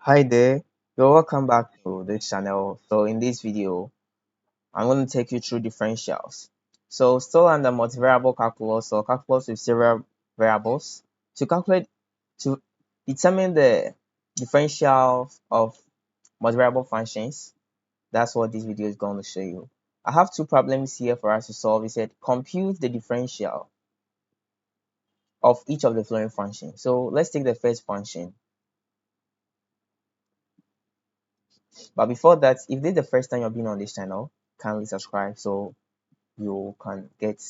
Hi there, you're welcome back to this channel. So in this video, I'm going to take you through differentials. So still under multivariable calculus or calculus with several variables, to determine the differential of multivariable functions, that's what this video is going to show you. I have two problems here for us to solve. It said compute the differential of each of the following functions. So let's take the first function. But before that, if this is the first time you're being on this channel, kindly subscribe so you can get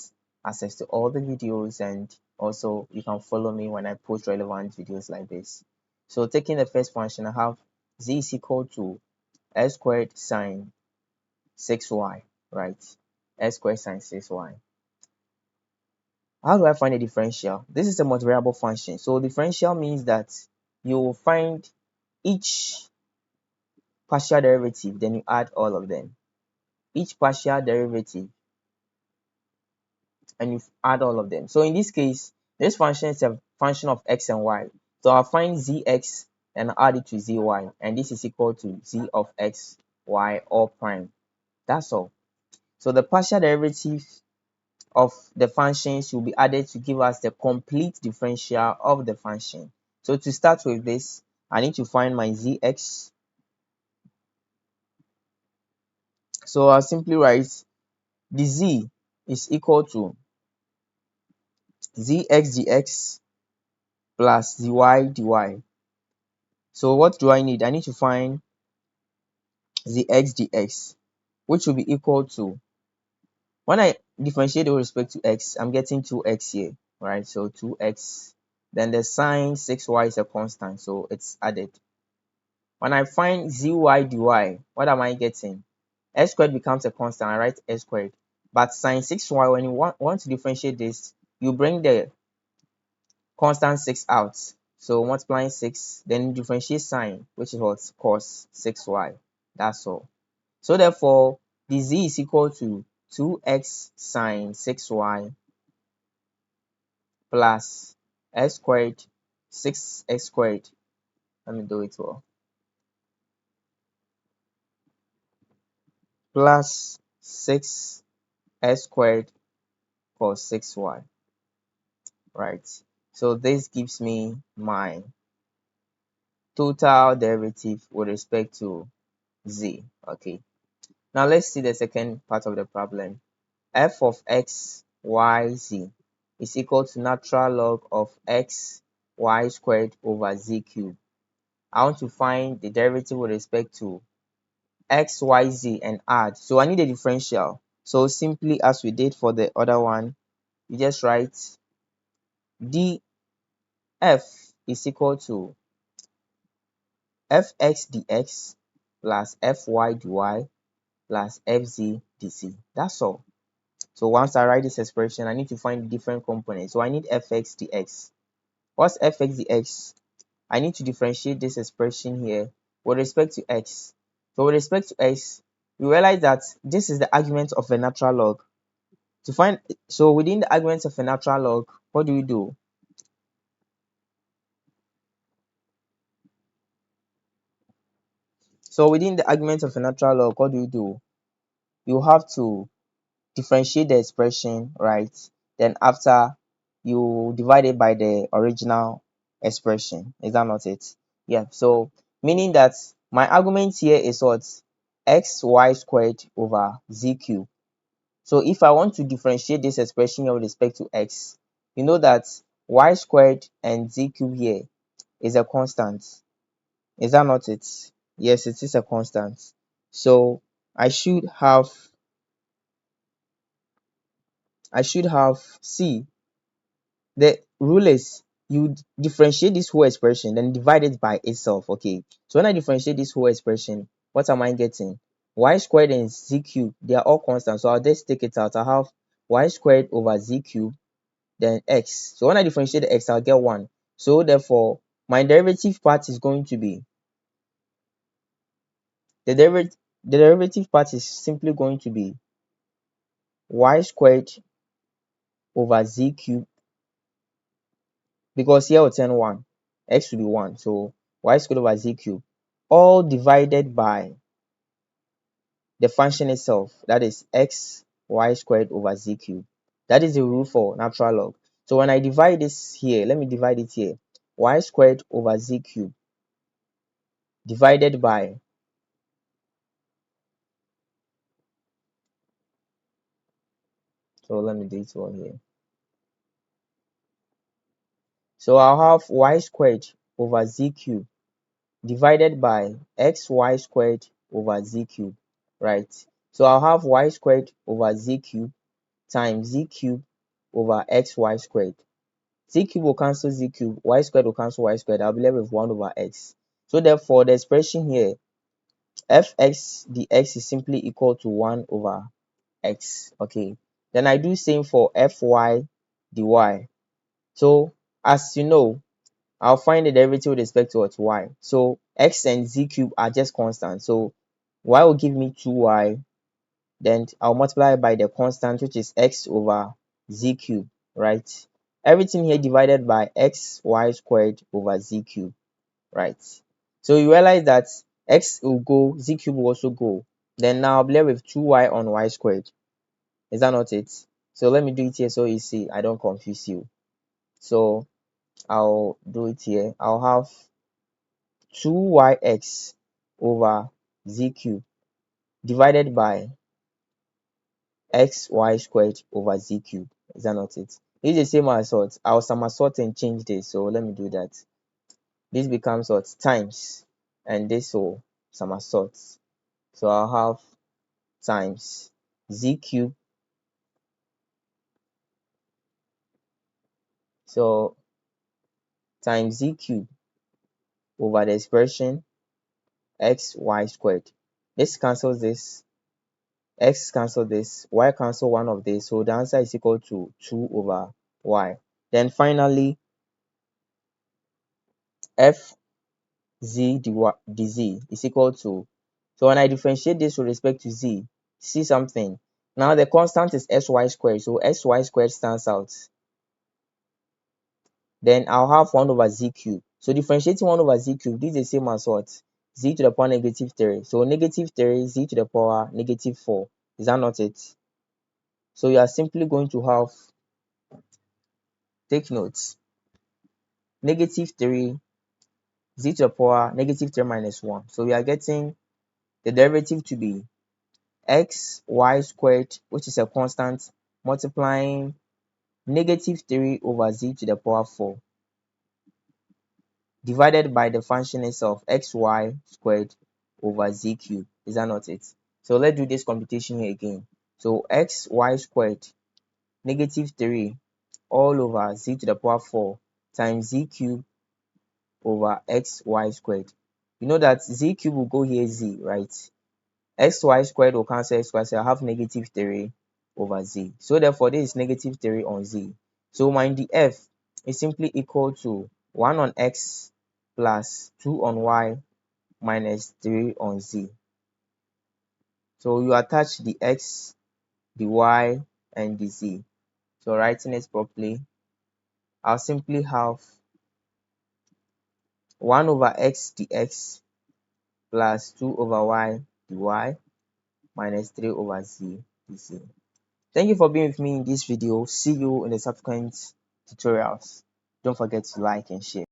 access to all the videos, and also you can follow me when I post relevant videos like this. So taking the first function, I have z is equal to s squared sine 6y, right? S squared sine 6y. How do I find a differential? This is a multivariable function. So differential means that you will find each partial derivative, then you add all of them. Each partial derivative, and you add all of them. So in this case, this function is a function of x and y. So I'll find zx and add it to zy, and this is equal to z of x, y, all prime. That's all. So the partial derivative of the functions will be added to give us the complete differential of the function. So to start with this, I need to find my zx. So I'll simply write the z is equal to zx dx plus zy dy. So what do I need? I need to find the x dx, which will be equal to, when I differentiate with respect to x, I'm getting 2x here, right? So 2x, then the sine 6y is a constant, so it's added. When I find zy dy, what am I getting? S squared becomes a constant, I write s squared. But sine 6y, when you want to differentiate this, you bring the constant 6 out. So multiplying 6, then differentiate sine, which is what? Cos 6y. That's all. So therefore, the z is equal to 2x sine 6y plus s squared 6x squared. Let me do it well. Plus 6s squared cos 6y. Right. So this gives me my total derivative with respect to z. Okay. Now let's see the second part of the problem. F of x, y, z is equal to natural log of x, y squared over z cubed. I want to find the derivative with respect to x, y, z and add. So I need a differential. So simply as we did for the other one, you just write df is equal to fx dx plus fy dy plus fz dz. That's all. So once I write this expression, I need to find different components. So I need fx dx. What's fx dx? I need to differentiate this expression here with respect to x. So with respect to x, you realize that this is the argument of a natural log. So within the arguments of a natural log, what do we do? So within the argument of a natural log, what do? You have to differentiate the expression, right? Then after, you divide it by the original expression. Is that not it? Yeah. So meaning that my argument here is what? Xy squared over z cubed. So if I want to differentiate this expression here with respect to x, you know that y squared and z cubed here is a constant. Is that not it? Yes, it is a constant. So I should have C. The rule is you differentiate this whole expression, then divide it by itself. Okay. So when I differentiate this whole expression, what am I getting? Y squared and z cubed, they are all constants. So I'll just take it out. I have y squared over z cubed, then x. So when I differentiate the x, I'll get 1. So therefore, my derivative part is going to be the derivative part is simply going to be y squared over z cubed, because here will turn 1, x will be 1, so y squared over z cubed all divided by the function itself, that is x y squared over z cubed. That is the rule for natural log. So when I divide this here, let me divide it here. Y squared over z cubed divided by so let me do it all here. So I'll have y squared over z cubed divided by xy squared over z cubed, right? So I'll have y squared over z cubed times z cubed over xy squared. Z cube will cancel z cube, y squared will cancel y squared. I'll be left with 1 over x. So therefore, the expression here, fx dx is simply equal to 1 over x. Okay. Then I do same for fy dy. So as you know, I'll find the derivative with respect to what y. So x and z cube are just constant. So y will give me 2y. Then I'll multiply by the constant, which is x over z cube, right? Everything here divided by xy squared over z cube, right? So you realize that x will go, z cube will also go. Then now I'll be left with 2y on y squared. Is that not it? So let me do it here so you see I don't confuse you. So I'll do it here. I'll have 2yx over z cube divided by xy squared over z cube. Is that not it? This is the same as what? I'll somersault and change this. So let me do that. This becomes what? Times. And this will somersault. So I'll have times z cube. So times z cube over the expression xy squared. This cancels this. X cancel this. Y cancel one of this. So the answer is equal to 2 over y. Then finally, f z dz is equal to, so when I differentiate this with respect to z, see something. Now the constant is sy squared, so sy squared stands out. Then I'll have 1 over z cube. So differentiating 1 over z cube, this is the same as what? Z to the power negative 3. So negative 3, z to the power negative 4. Is that not it? So you are simply going to have, take notes, negative 3, z to the power negative 3 minus 1. So we are getting the derivative to be x y squared, which is a constant, multiplying negative 3 over z to the power 4 divided by the function itself, xy squared over z cubed. Is that not it? So let's do this computation here again. So xy squared negative 3 all over z to the power 4 times z cubed over xy squared. You know that z cube will go here z, right? Xy squared will cancel x squared, so I have negative 3 over z. So therefore, this is negative 3 on z. So my df is simply equal to 1 on x plus 2 on y minus 3 on z. So you attach the x, the y, and the z. So writing it properly, I'll simply have 1 over x dx plus 2 over y dy minus 3 over z dz. Thank you for being with me in this video. See you in the subsequent tutorials. Don't forget to like and share.